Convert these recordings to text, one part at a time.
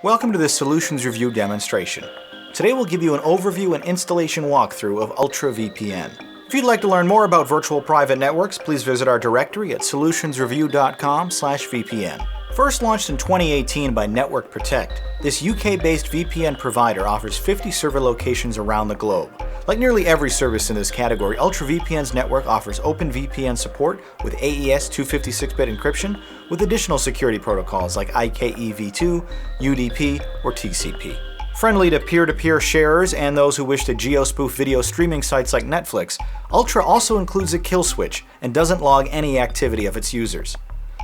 Welcome to this Solutions Review demonstration. Today we'll give you an overview and installation walkthrough of UltraVPN. If you'd like to learn more about virtual private networks, please visit our directory at solutionsreview.com/VPN. First launched in 2018 by Network Protect, this UK-based VPN provider offers 50 server locations around the globe. Like nearly every service in this category, UltraVPN's network offers OpenVPN support with AES 256-bit encryption, with additional security protocols like IKEv2, UDP, or TCP. Friendly to peer-to-peer sharers and those who wish to geo-spoof video streaming sites like Netflix, Ultra also includes a kill switch and doesn't log any activity of its users.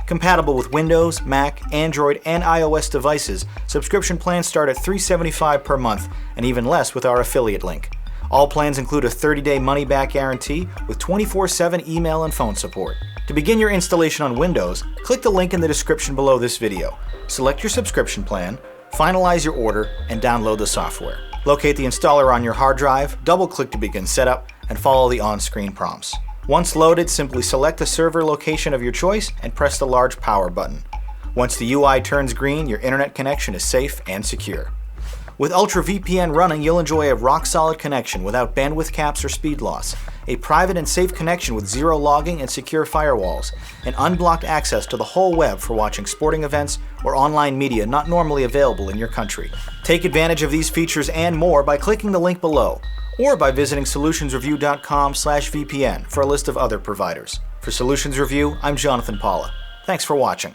Compatible with Windows, Mac, Android, and iOS devices, subscription plans start at $375 per month and even less with our affiliate link. All plans include a 30-day money-back guarantee with 24/7 email and phone support. To begin your installation on Windows, click the link in the description below this video. Select your subscription plan, finalize your order, and download the software. Locate the installer on your hard drive, double-click to begin setup, and follow the on-screen prompts. Once loaded, simply select the server location of your choice and press the large power button. Once the UI turns green, your internet connection is safe and secure. With UltraVPN running, you'll enjoy a rock-solid connection without bandwidth caps or speed loss, a private and safe connection with zero logging and secure firewalls, and unblocked access to the whole web for watching sporting events or online media not normally available in your country. Take advantage of these features and more by clicking the link below, or by visiting solutionsreview.com/VPN for a list of other providers. For Solutions Review, I'm Jonathan Paula. Thanks for watching.